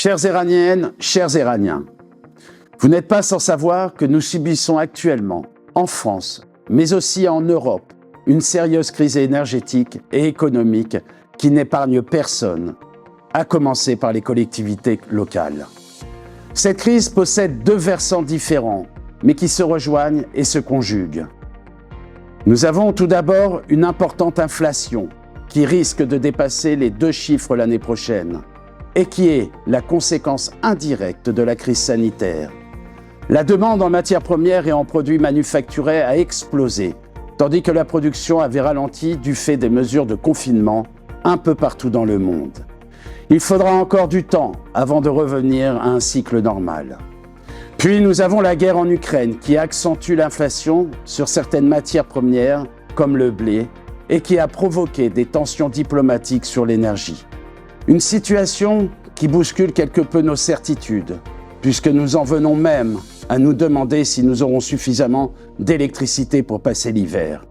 Chères Iraniennes, chers Iraniens, vous n'êtes pas sans savoir que nous subissons actuellement, en France, mais aussi en Europe, une sérieuse crise énergétique et économique qui n'épargne personne, à commencer par les collectivités locales. Cette crise possède deux versants différents, mais qui se rejoignent et se conjuguent. Nous avons tout d'abord une importante inflation qui risque de dépasser les 2 chiffres l'année prochaine et qui est la conséquence indirecte de la crise sanitaire. La demande en matières premières et en produits manufacturés a explosé, tandis que la production avait ralenti du fait des mesures de confinement un peu partout dans le monde. Il faudra encore du temps avant de revenir à un cycle normal. Puis nous avons la guerre en Ukraine qui accentue l'inflation sur certaines matières premières comme le blé et qui a provoqué des tensions diplomatiques sur l'énergie. Une situation qui bouscule quelque peu nos certitudes, puisque nous en venons même à nous demander si nous aurons suffisamment d'électricité pour passer l'hiver.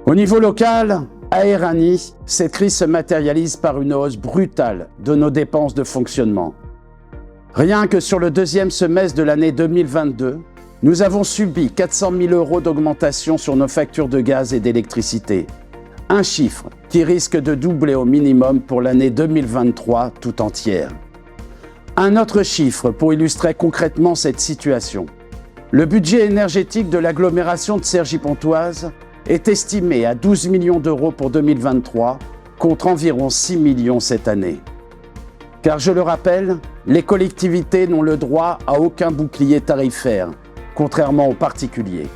Au niveau local, à Irani, cette crise se matérialise par une hausse brutale de nos dépenses de fonctionnement. Rien que sur le deuxième semestre de l'année 2022, nous avons subi 400 000 € d'augmentation sur nos factures de gaz et d'électricité. Un chiffre qui risque de doubler au minimum pour l'année 2023 tout entière. Un autre chiffre pour illustrer concrètement cette situation. Le budget énergétique de l'agglomération de Cergy-Pontoise est estimé à 12 millions d'euros pour 2023, contre environ 6 millions cette année. Car je le rappelle, les collectivités n'ont le droit à aucun bouclier tarifaire, contrairement aux particuliers.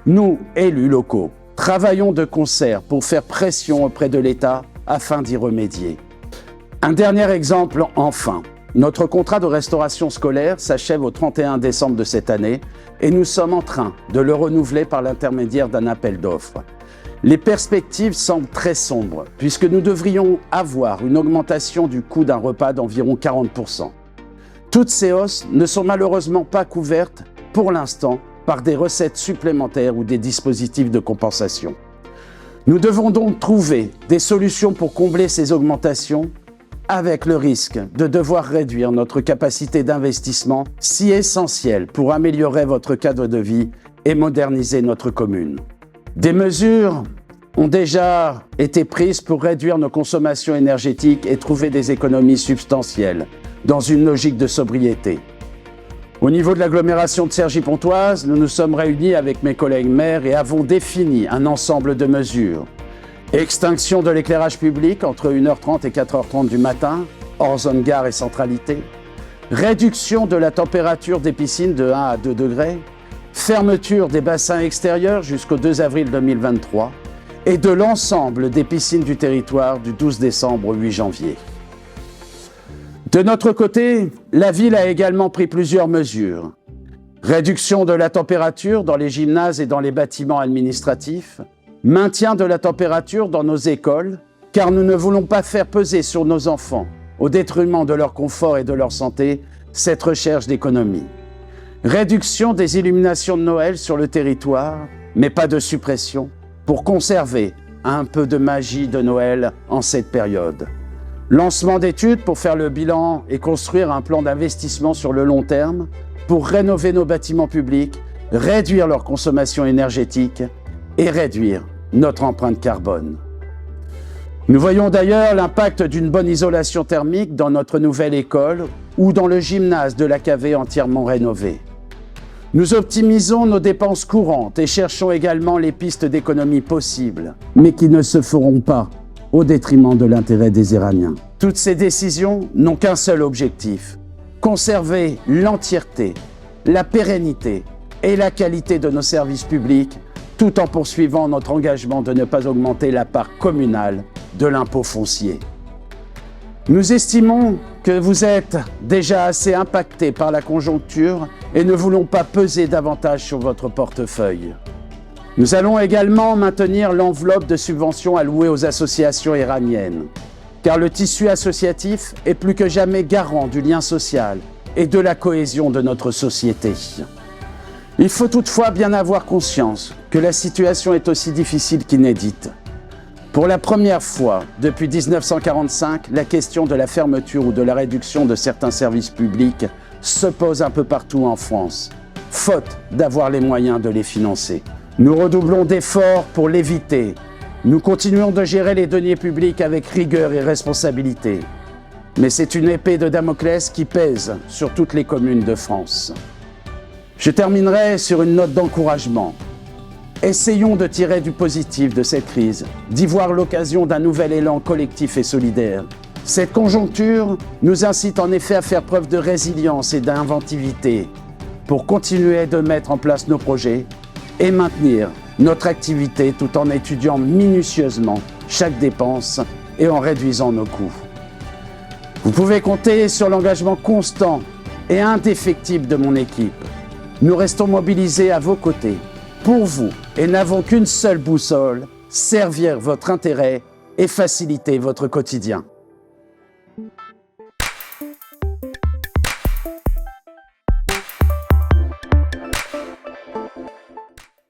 Nous, élus locaux, travaillons de concert pour faire pression auprès de l'État afin d'y remédier. Un dernier exemple enfin. Notre contrat de restauration scolaire s'achève au 31 décembre de cette année et nous sommes en train de le renouveler par l'intermédiaire d'un appel d'offres. Les perspectives semblent très sombres puisque nous devrions avoir une augmentation du coût d'un repas d'environ 40%. Toutes ces hausses ne sont malheureusement pas couvertes pour l'instant par des recettes supplémentaires ou des dispositifs de compensation. Nous devons donc trouver des solutions pour combler ces augmentations avec le risque de devoir réduire notre capacité d'investissement si essentielle pour améliorer votre cadre de vie et moderniser notre commune. Des mesures ont déjà été prises pour réduire nos consommations énergétiques et trouver des économies substantielles dans une logique de sobriété. Au niveau de l'agglomération de Cergy-Pontoise, nous nous sommes réunis avec mes collègues maires et avons défini un ensemble de mesures. Extinction de l'éclairage public entre 1h30 et 4h30 du matin, hors zone gare et centralité. Réduction de la température des piscines de 1 à 2 degrés. Fermeture des bassins extérieurs jusqu'au 2 avril 2023 et de l'ensemble des piscines du territoire du 12 décembre au 8 janvier. De notre côté, la ville a également pris plusieurs mesures. Réduction de la température dans les gymnases et dans les bâtiments administratifs. Maintien de la température dans nos écoles, car nous ne voulons pas faire peser sur nos enfants, au détriment de leur confort et de leur santé, cette recherche d'économie. Réduction des illuminations de Noël sur le territoire, mais pas de suppression, pour conserver un peu de magie de Noël en cette période. Lancement d'études pour faire le bilan et construire un plan d'investissement sur le long terme, pour rénover nos bâtiments publics, réduire leur consommation énergétique et réduire notre empreinte carbone. Nous voyons d'ailleurs l'impact d'une bonne isolation thermique dans notre nouvelle école ou dans le gymnase de la l'AKV entièrement rénové. Nous optimisons nos dépenses courantes et cherchons également les pistes d'économie possibles, mais qui ne se feront pas au détriment de l'intérêt des Iraniens. Toutes ces décisions n'ont qu'un seul objectif, conserver l'entièreté, la pérennité et la qualité de nos services publics, tout en poursuivant notre engagement de ne pas augmenter la part communale de l'impôt foncier. Nous estimons que vous êtes déjà assez impactés par la conjoncture et ne voulons pas peser davantage sur votre portefeuille. Nous allons également maintenir l'enveloppe de subventions allouée aux associations iraniennes, car le tissu associatif est plus que jamais garant du lien social et de la cohésion de notre société. Il faut toutefois bien avoir conscience que la situation est aussi difficile qu'inédite. Pour la première fois depuis 1945, la question de la fermeture ou de la réduction de certains services publics se pose un peu partout en France, faute d'avoir les moyens de les financer. Nous redoublons d'efforts pour l'éviter. Nous continuons de gérer les deniers publics avec rigueur et responsabilité. Mais c'est une épée de Damoclès qui pèse sur toutes les communes de France. Je terminerai sur une note d'encouragement. Essayons de tirer du positif de cette crise, d'y voir l'occasion d'un nouvel élan collectif et solidaire. Cette conjoncture nous incite en effet à faire preuve de résilience et d'inventivité pour continuer de mettre en place nos projets et maintenir notre activité tout en étudiant minutieusement chaque dépense et en réduisant nos coûts. Vous pouvez compter sur l'engagement constant et indéfectible de mon équipe. Nous restons mobilisés à vos côtés, pour vous, et n'avons qu'une seule boussole, servir votre intérêt et faciliter votre quotidien.